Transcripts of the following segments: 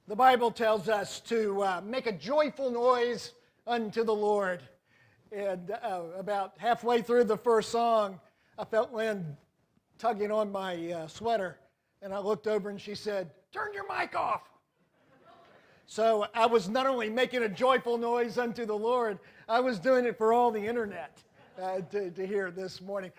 The Bible tells us to make a joyful noise unto the Lord. And about halfway through the first song, I felt Lynn tugging on my sweater. And I looked over and she said, "Turn your mic off." So I was not only making a joyful noise unto the Lord, I was doing it for all the internet to hear this morning.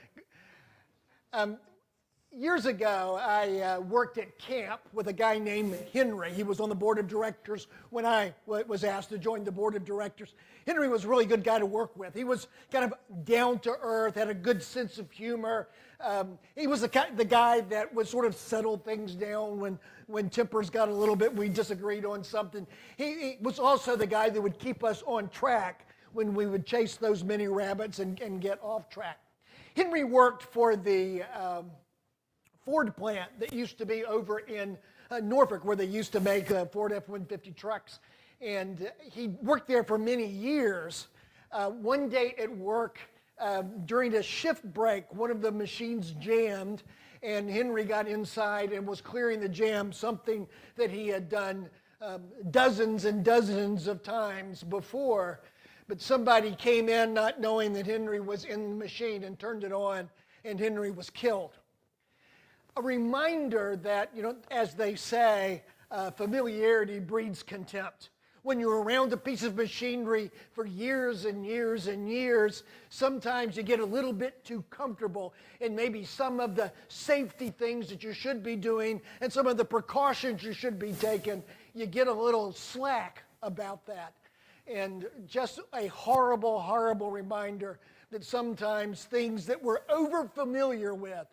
Years ago, I worked at camp with a guy named Henry. He was on the board of directors when I was asked to join the board of directors. Henry was a really good guy to work with. He was kind of down to earth, had a good sense of humor. He was the guy that would sort of settle things down when tempers got a little bit, we disagreed on something. He was also the guy that would keep us on track when we would chase those many rabbits and get off track. Henry worked for the Ford plant that used to be over in Norfolk, where they used to make Ford F-150 trucks. And he worked there for many years. One day at work, during a shift break, one of the machines jammed, and Henry got inside and was clearing the jam, something that he had done dozens and dozens of times before. But somebody came in not knowing that Henry was in the machine and turned it on, and Henry was killed. A reminder that, as they say, familiarity breeds contempt. When you're around a piece of machinery for years and years and years, sometimes you get a little bit too comfortable, and maybe some of the safety things that you should be doing and some of the precautions you should be taking, you get a little slack about that. And just a horrible, horrible reminder that sometimes things that we're over-familiar with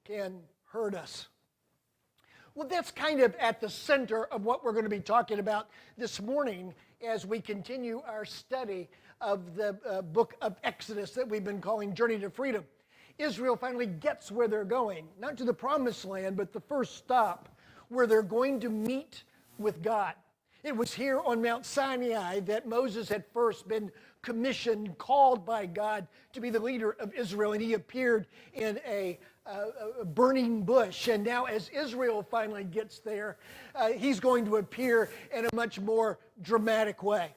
can hurt us. Well, that's kind of at the center of what we're going to be talking about this morning as we continue our study of the book of Exodus that we've been calling Journey to Freedom. Israel finally gets where they're going, not to the promised land, but the first stop where they're going to meet with God. It was here on Mount Sinai that Moses had first been commissioned, called by God to be the leader of Israel, and he appeared in a burning bush. And now as Israel finally gets there, he's going to appear in a much more dramatic way.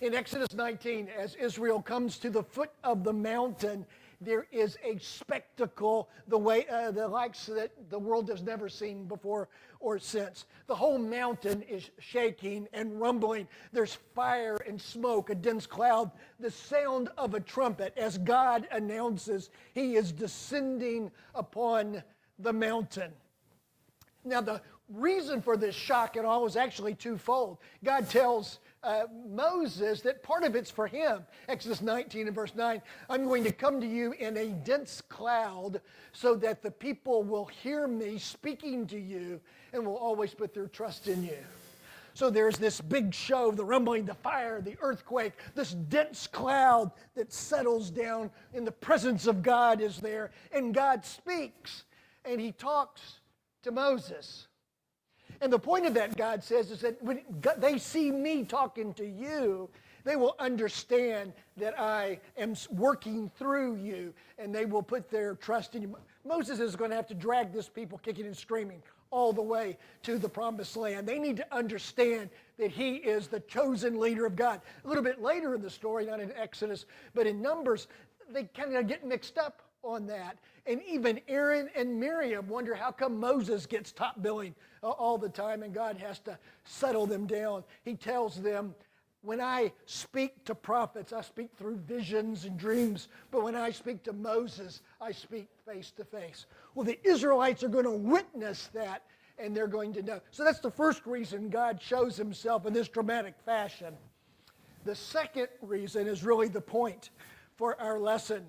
In Exodus 19, as Israel comes to the foot of the mountain, there is a spectacle the likes that the world has never seen before or since. The whole mountain is shaking and rumbling. There's fire and smoke, a dense cloud, the sound of a trumpet as God announces he is descending upon the mountain. Now, the reason for this shock and all is actually twofold. God tells Moses that part of it's for him. Exodus 19 and verse 9, "I'm going to come to you in a dense cloud so that the people will hear me speaking to you and will always put their trust in you." So there's this big show, the rumbling, the fire, the earthquake, this dense cloud that settles down, and the presence of God is there, and God speaks, and he talks to Moses. And the point of that, God says, is that when they see me talking to you, they will understand that I am working through you, and they will put their trust in you. Moses is going to have to drag this people kicking and screaming all the way to the promised land. They need to understand that he is the chosen leader of God. A little bit later in the story, not in Exodus, but in Numbers, they kind of get mixed up on that. And even Aaron and Miriam wonder how come Moses gets top billing all the time and God has to settle them down. He tells them, when I speak to prophets, I speak through visions and dreams, but when I speak to Moses, I speak face to face. Well, the Israelites are going to witness that, and they're going to know. So that's the first reason God shows himself in this dramatic fashion. The second reason is really the point for our lesson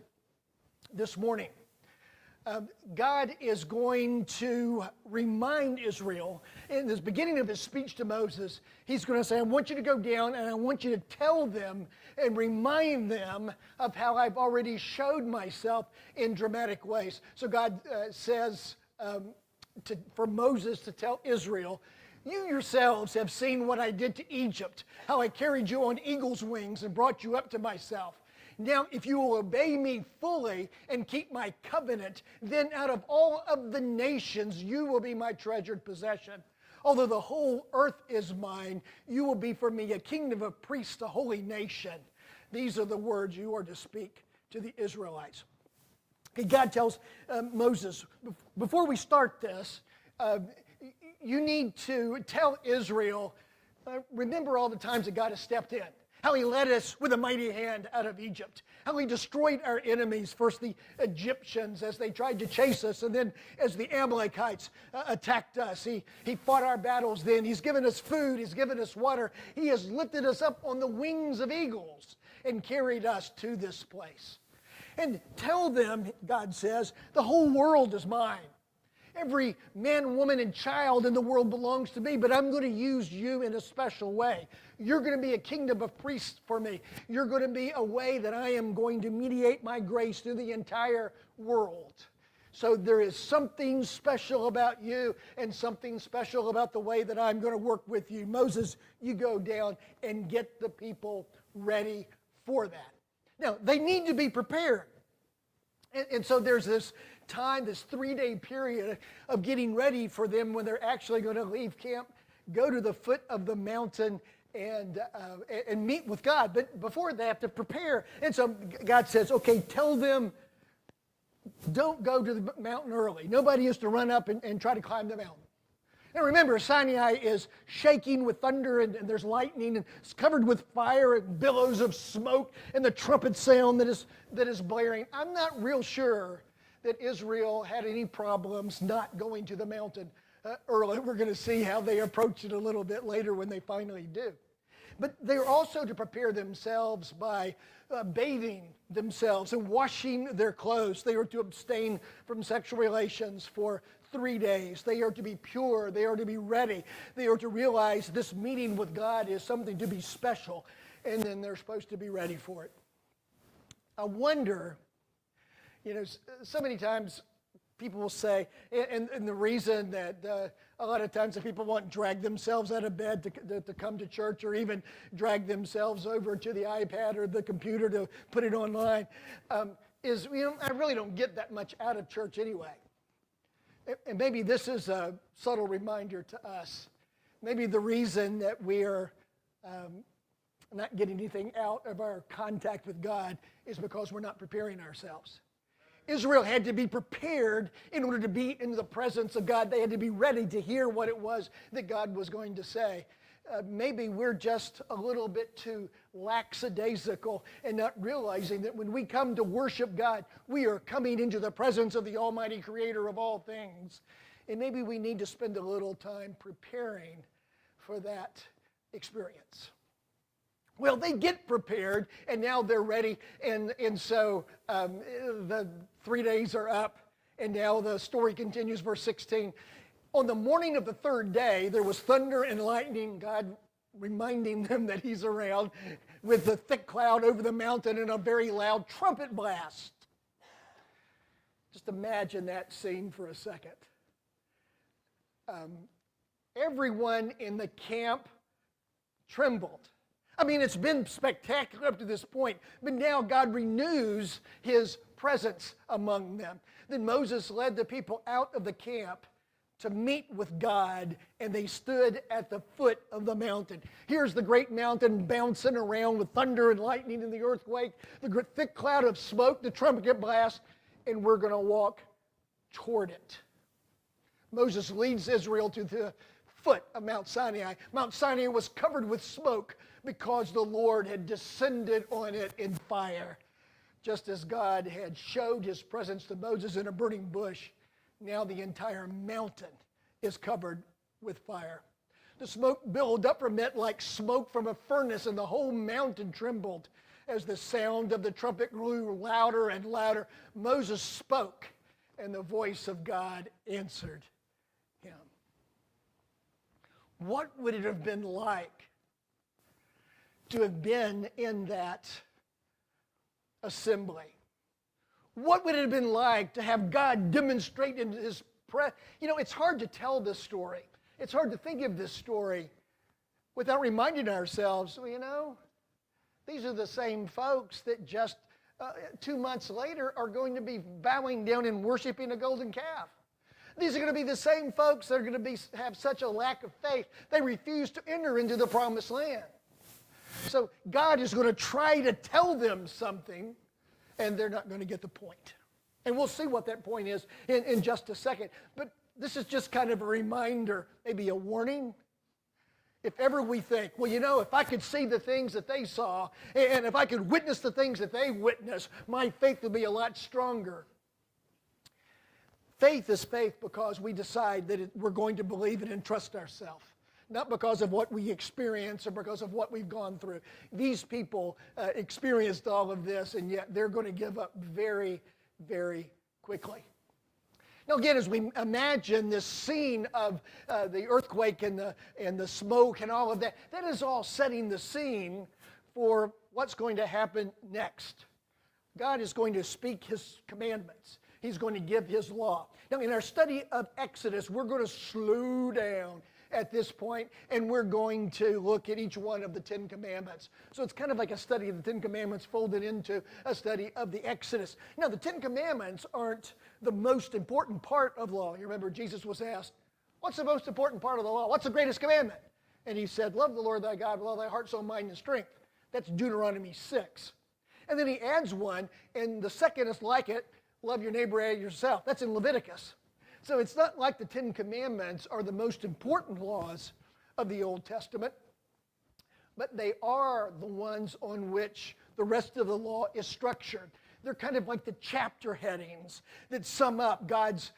this morning. God is going to remind Israel, in this beginning of his speech to Moses, he's going to say, I want you to go down and I want you to tell them and remind them of how I've already showed myself in dramatic ways. So God says for Moses to tell Israel, you yourselves have seen what I did to Egypt, how I carried you on eagle's wings and brought you up to myself. Now, if you will obey me fully and keep my covenant, then out of all of the nations, you will be my treasured possession. Although the whole earth is mine, you will be for me a kingdom of priests, a holy nation. These are the words you are to speak to the Israelites. Okay, God tells Moses, before we start this, you need to tell Israel, remember all the times that God has stepped in. How he led us with a mighty hand out of Egypt. How he destroyed our enemies, first the Egyptians as they tried to chase us, and then as the Amalekites attacked us. He fought our battles then. He's given us food. He's given us water. He has lifted us up on the wings of eagles and carried us to this place. And tell them, God says, the whole world is mine. Every man, woman, and child in the world belongs to me, but I'm going to use you in a special way. You're going to be a kingdom of priests for me. You're going to be a way that I am going to mediate my grace through the entire world. So there is something special about you and something special about the way that I'm going to work with you. Moses, you go down and get the people ready for that. Now, they need to be prepared. And so there's this time, this 3-day period of getting ready for them when they're actually going to leave camp, go to the foot of the mountain and meet with God. But before they have to prepare. And so God says, okay, tell them, don't go to the mountain early. Nobody is to run up and try to climb the mountain. Now remember, Sinai is shaking with thunder and there's lightning and it's covered with fire and billows of smoke and the trumpet sound that is blaring. I'm not real sure that Israel had any problems not going to the mountain early. We're going to see how they approach it a little bit later when they finally do. But they're also to prepare themselves by bathing themselves and washing their clothes. They are to abstain from sexual relations for 3 days. They are to be pure. They are to be ready. They are to realize this meeting with God is something to be special, and then they're supposed to be ready for it. I wonder, so many times people will say, and the reason that a lot of times the people won't drag themselves out of bed to come to church or even drag themselves over to the iPad or the computer to put it online is, I really don't get that much out of church anyway. And maybe this is a subtle reminder to us. Maybe the reason that we're not getting anything out of our contact with God is because we're not preparing ourselves. Israel had to be prepared in order to be in the presence of God. They had to be ready to hear what it was that God was going to say. Maybe we're just a little bit too lackadaisical and not realizing that when we come to worship God, we are coming into the presence of the Almighty Creator of all things. And maybe we need to spend a little time preparing for that experience. Well, they get prepared, and now they're ready, and so the 3 days are up, and now the story continues, verse 16. On the morning of the 3rd day, there was thunder and lightning, God reminding them that he's around, with a thick cloud over the mountain and a very loud trumpet blast. Just imagine that scene for a second. Everyone in the camp trembled. I mean, it's been spectacular up to this point, but now God renews his presence among them. Then Moses led the people out of the camp to meet with God, and they stood at the foot of the mountain. Here's the great mountain bouncing around with thunder and lightning and the earthquake, the thick cloud of smoke, the trumpet blast, and we're going to walk toward it. Moses leads Israel to the foot of Mount Sinai. Mount Sinai was covered with smoke because the Lord had descended on it in fire. Just as God had showed his presence to Moses in a burning bush, now the entire mountain is covered with fire. The smoke billowed up from it like smoke from a furnace, and the whole mountain trembled as the sound of the trumpet grew louder and louder. Moses spoke, and the voice of God answered him. What would it have been like to have been in that assembly? What would it have been like to have God demonstrate in his presence? It's hard to tell this story. It's hard to think of this story without reminding ourselves, these are the same folks that just 2 months later are going to be bowing down and worshiping a golden calf. These are going to be the same folks that are going to have such a lack of faith. They refuse to enter into the promised land. So God is going to try to tell them something, and they're not going to get the point. And we'll see what that point is in just a second. But this is just kind of a reminder, maybe a warning. If ever we think, well, if I could see the things that they saw, and if I could witness the things that they witnessed, my faith would be a lot stronger. Faith is faith because we decide that we're going to believe it and trust ourselves, not because of what we experience or because of what we've gone through. These people experienced all of this, and yet they're going to give up very, very quickly. Now again, as we imagine this scene of the earthquake and the smoke and all of that, that is all setting the scene for what's going to happen next. God is going to speak His commandments. He's going to give His law. Now, in our study of Exodus, we're going to slow down at this point, and we're going to look at each one of the 10 Commandments. So it's kind of like a study of the 10 Commandments folded into a study of the Exodus. Now, the 10 Commandments aren't the most important part of law. You remember Jesus was asked, what's the most important part of the law? What's the greatest commandment? And He said, love the Lord thy God with all thy heart, soul, mind, and strength. That's Deuteronomy 6. And then He adds one, and the second is like it, love your neighbor as yourself. That's in Leviticus. So it's not like the 10 Commandments are the most important laws of the Old Testament, but they are the ones on which the rest of the law is structured. They're kind of like the chapter headings that sum up God's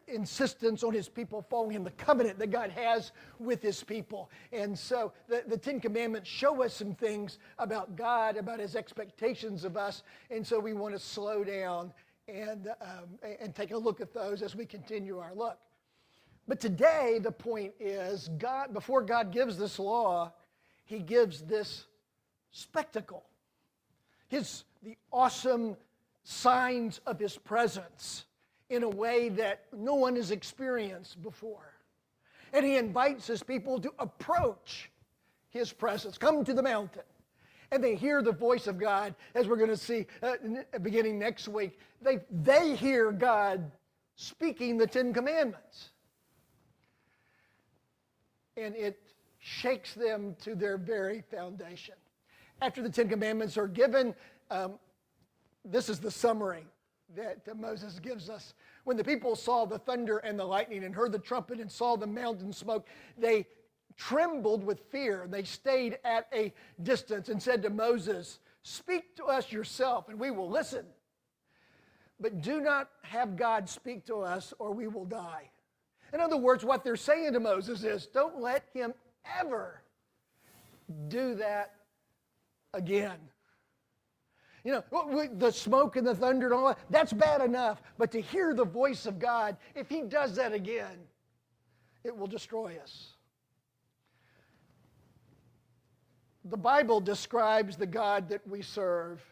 insistence on His people following Him, the covenant that God has with His people. And so the 10 Commandments show us some things about God, about His expectations of us, and so we want to slow down and take a look at those as we continue our look. But today, the point is, God, before God gives this law, He gives this spectacle. The awesome signs of His presence in a way that no one has experienced before. And He invites His people to approach His presence. Come to the mountain. And they hear the voice of God, as we're going to see beginning next week. They hear God speaking the 10 Commandments. And it shakes them to their very foundation. After the 10 Commandments are given, this is the summary that Moses gives us. When the people saw the thunder and the lightning and heard the trumpet and saw the mountain smoke, they trembled with fear. They stayed at a distance and said to Moses, speak to us yourself and we will listen. But do not have God speak to us or we will die. In other words, what they're saying to Moses is, don't let him ever do that again. The smoke and the thunder and all that, that's bad enough. But to hear the voice of God, if He does that again, it will destroy us. The Bible describes the God that we serve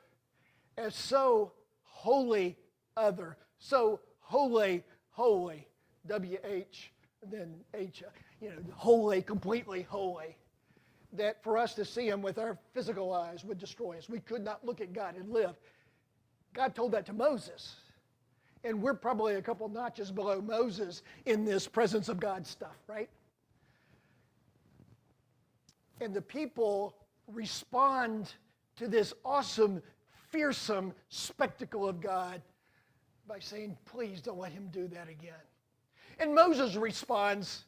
as so wholly other, so holy, W-H, and then H, holy, completely holy, that for us to see Him with our physical eyes would destroy us. We could not look at God and live. God told that to Moses, and we're probably a couple notches below Moses in this presence of God stuff, right? And the people respond to this awesome, fearsome spectacle of God by saying, please don't let Him do that again. And Moses responds,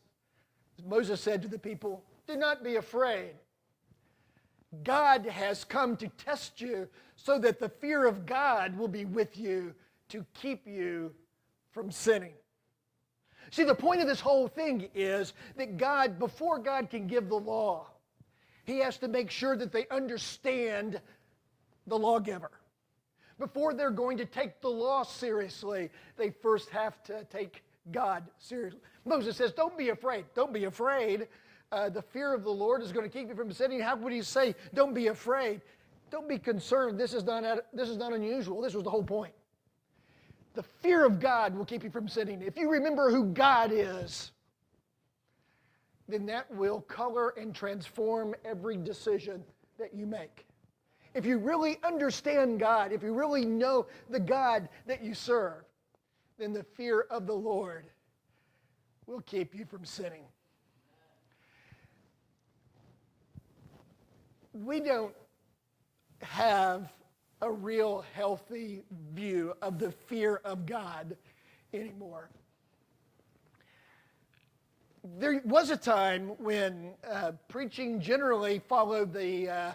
Moses said to the people, do not be afraid. God has come to test you so that the fear of God will be with you to keep you from sinning. See, the point of this whole thing is that God, before God can give the law, He has to make sure that they understand the lawgiver. Before they're going to take the law seriously, they first have to take God seriously. Moses says, don't be afraid. Don't be afraid. The fear of the Lord is going to keep you from sinning. How would He say, don't be afraid? Don't be concerned. This is not unusual. This was the whole point. The fear of God will keep you from sinning. If you remember who God is, then that will color and transform every decision that you make. If you really understand God, if you really know the God that you serve, then the fear of the Lord will keep you from sinning. We don't have a real healthy view of the fear of God anymore. There was a time when preaching generally followed the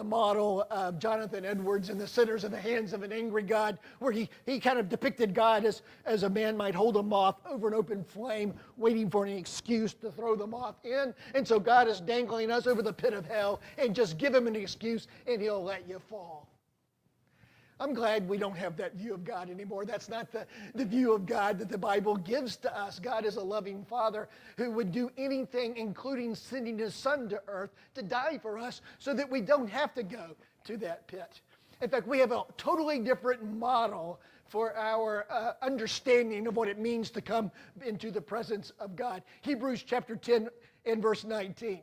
model of Jonathan Edwards and the sinners in the hands of an angry God, where he kind of depicted God as a man might hold a moth over an open flame, waiting for an excuse to throw the moth in. And so God is dangling us over the pit of hell, and just give him an excuse and he'll let you fall. I'm glad we don't have that view of God anymore. That's not the view of God that the Bible gives to us. God is a loving Father who would do anything, including sending his Son to earth to die for us so that we don't have to go to that pit. In fact, we have a totally different model for our understanding of what it means to come into the presence of God. Hebrews chapter 10 and verse 19.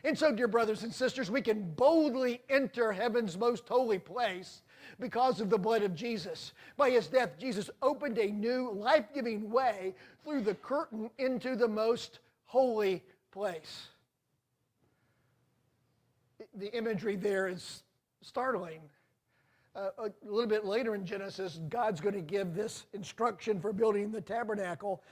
And so, dear brothers and sisters, we can boldly enter heaven's most holy place because of the blood of Jesus. By his death, Jesus opened a new life-giving way through the curtain into the most holy place. The imagery there is startling. A little bit later in Genesis, God's going to give this instruction for building the tabernacle.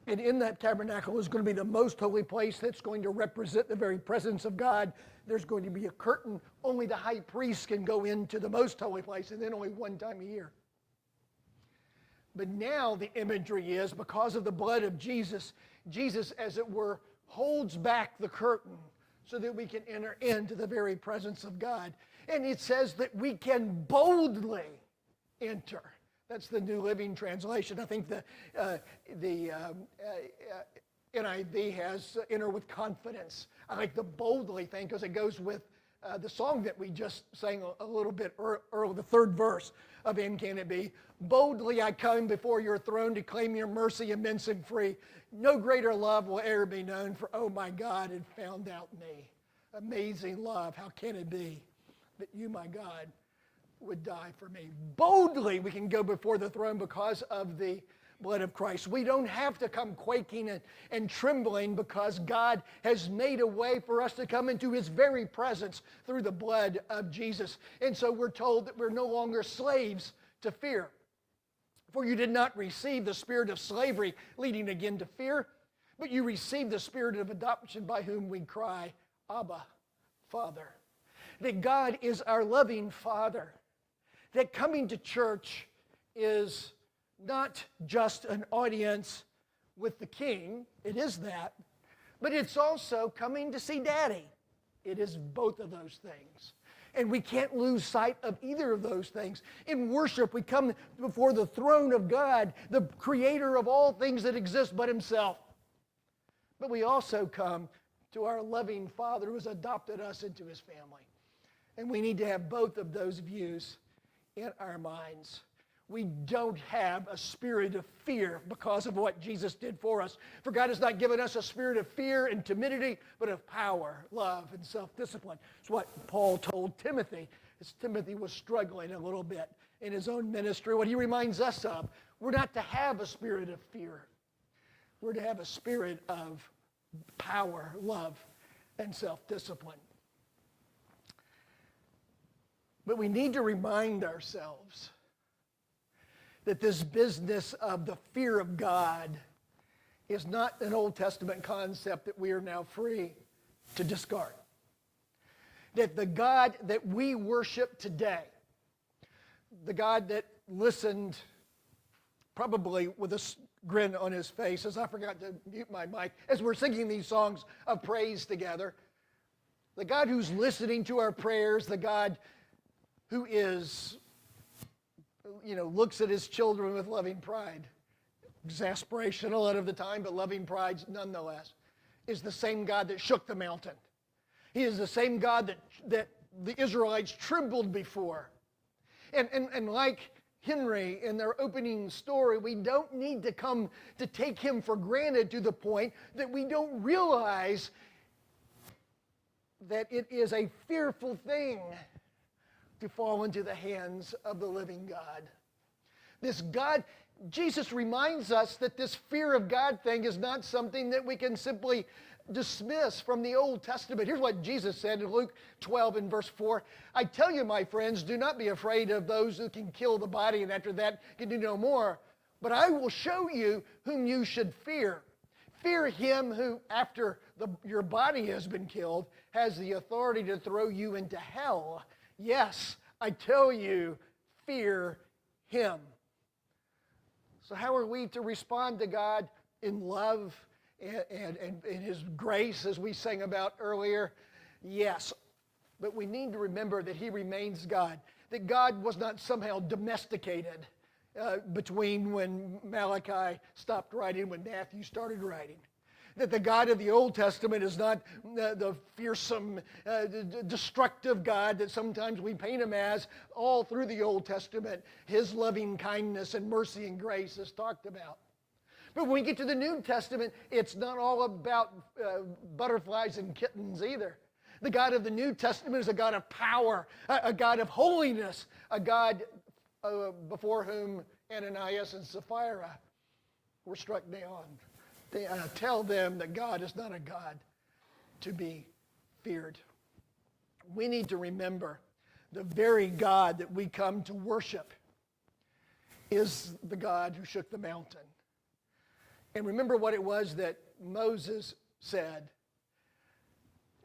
And in that tabernacle is going to be the most holy place that's going to represent the very presence of God. There's going to be a curtain. Only the high priest can go into the most holy place, and then only one time a year. But now the imagery is, because of the blood of Jesus, Jesus, as it were, holds back the curtain so that we can enter into the very presence of God. And it says that we can boldly enter. That's the New Living Translation. I think the NIV has enter with confidence. I like the boldly thing because it goes with the song that we just sang a little bit earlier, the third verse of And Can It Be? Boldly I come before your throne to claim your mercy immense and free. No greater love will ever be known, for oh my God had found out me. Amazing love, how can it be that you, my God, would die for me? Boldly we can go before the throne because of the blood of Christ. We don't have to come quaking and trembling because God has made a way for us to come into his very presence through the blood of Jesus. And so we're told that we're no longer slaves to fear. For you did not receive the spirit of slavery leading again to fear, but you received the spirit of adoption by whom we cry, Abba, Father. That God is our loving Father. That coming to church is not just an audience with the King, it is that, but it's also coming to see Daddy. It is both of those things. And we can't lose sight of either of those things. In worship, we come before the throne of God, the creator of all things that exist but himself. But we also come to our loving Father who has adopted us into his family. And we need to have both of those views in our minds. We don't have a spirit of fear because of what Jesus did for us. For God has not given us a spirit of fear and timidity, but of power, love, and self-discipline. It's what Paul told Timothy as Timothy was struggling a little bit in his own ministry. What he reminds us of, we're not to have a spirit of fear. We're to have a spirit of power, love, and self-discipline. But we need to remind ourselves that this business of the fear of God is not an Old Testament concept that we are now free to discard. That the God that we worship today, the God that listened probably with a grin on his face as I forgot to mute my mic, as we're singing these songs of praise together, the God who's listening to our prayers, the God who is, looks at his children with loving pride, exasperation a lot of the time, but loving pride nonetheless, is the same God that shook the mountain. He is the same God that the Israelites trembled before. And like Henry in their opening story, we don't need to come to take him for granted to the point that we don't realize that it is a fearful thing to fall into the hands of the living God. This God Jesus reminds us that this fear of God thing is not something that we can simply dismiss from the Old Testament. Here's what Jesus said in Luke 12 and verse 4. I tell you, my friends, do not be afraid of those who can kill the body and after that can do no more. But I will show you whom you should fear. Fear him who, after your body has been killed, has the authority to throw you into hell. Yes, I tell you, fear him. So how are we to respond to God in love and in his grace, as we sang about earlier? Yes, but we need to remember that he remains God, that God was not somehow domesticated between when Malachi stopped writing, when Matthew started writing. That the God of the Old Testament is not the fearsome, destructive God that sometimes we paint him as all through the Old Testament. His loving kindness and mercy and grace is talked about. But when we get to the New Testament, it's not all about butterflies and kittens either. The God of the New Testament is a God of power, a God of holiness, a God before whom Ananias and Sapphira were struck down. They tell them that God is not a God to be feared. We need to remember the very God that we come to worship is the God who shook the mountain. And remember what it was that Moses said,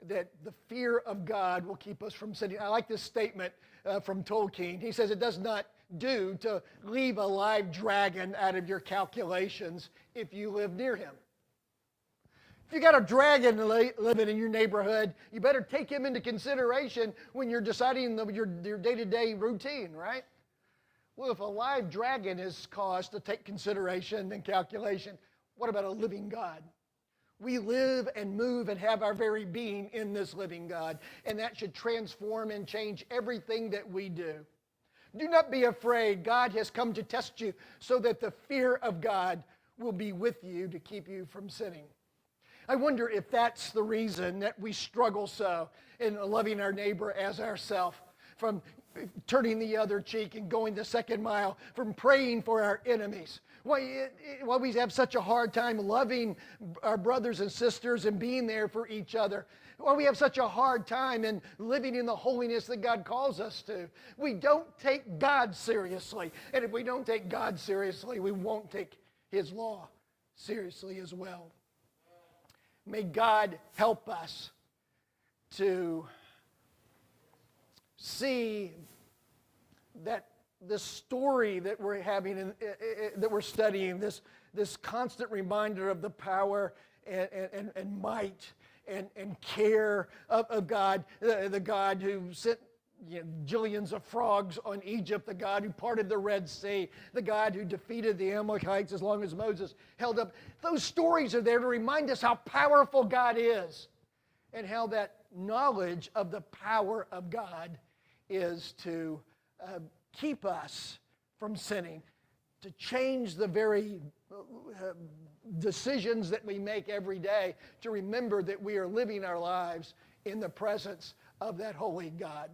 that the fear of God will keep us from sinning. I like this statement from Tolkien. He says, it does not do to leave a live dragon out of your calculations if you live near him. If you got a dragon living in your neighborhood, you better take him into consideration when you're deciding your day-to-day routine, right? Well, if a live dragon is cause to take consideration and calculation, what about a living God? We live and move and have our very being in this living God, and that should transform and change everything that we do. Do not be afraid. God has come to test you so that the fear of God will be with you to keep you from sinning. I wonder if that's the reason that we struggle so in loving our neighbor as ourself, from turning the other cheek and going the second mile, from praying for our enemies. Why we have such a hard time loving our brothers and sisters and being there for each other. Why we have such a hard time in living in the holiness that God calls us to. We don't take God seriously. And if we don't take God seriously, we won't take his law seriously as well. May God help us to see that this story that we're having, that we're studying, this constant reminder of the power and might and care of God, the God who sent jillions of frogs on Egypt, the God who parted the Red Sea, the God who defeated the Amalekites as long as Moses held up. Those stories are there to remind us how powerful God is and how that knowledge of the power of God is to keep us from sinning, to change the very decisions that we make every day, to remember that we are living our lives in the presence of that holy God.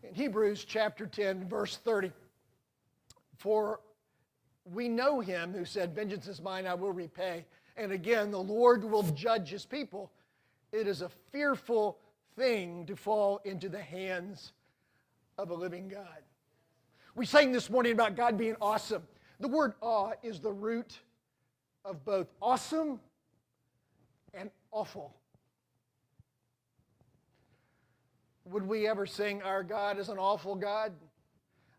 In Hebrews chapter 10, verse 30, for we know him who said, vengeance is mine, I will repay. And again, the Lord will judge his people. It is a fearful thing to fall into the hands of a living God. We sang this morning about God being awesome. The word awe is the root of both awesome and awful. Would we ever sing our God is an awful God?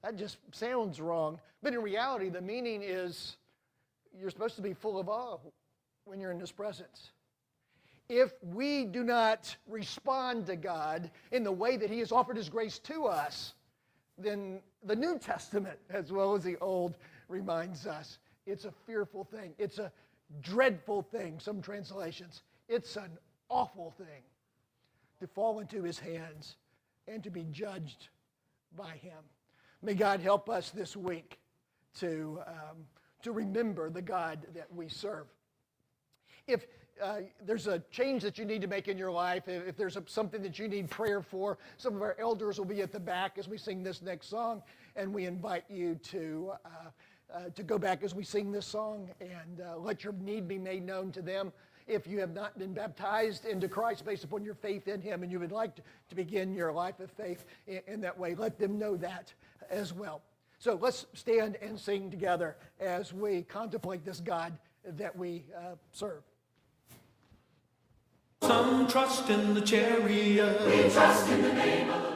That just sounds wrong. But in reality, the meaning is you're supposed to be full of awe when you're in his presence. If we do not respond to God in the way that he has offered his grace to us, then the New Testament, as well as the Old, reminds us it's a fearful thing. It's a dreadful thing, some translations. It's an awful thing to fall into his hands and to be judged by him. May God help us this week to remember the God that we serve. If there's a change that you need to make in your life, if there's something that you need prayer for, some of our elders will be at the back as we sing this next song, and we invite you to to go back as we sing this song and let your need be made known to them. If you have not been baptized into Christ based upon your faith in him and you would like to begin your life of faith in that way, let them know that as well. So let's stand and sing together as we contemplate this God that we serve. Some trust in the chariot. We trust in the name of the Lord.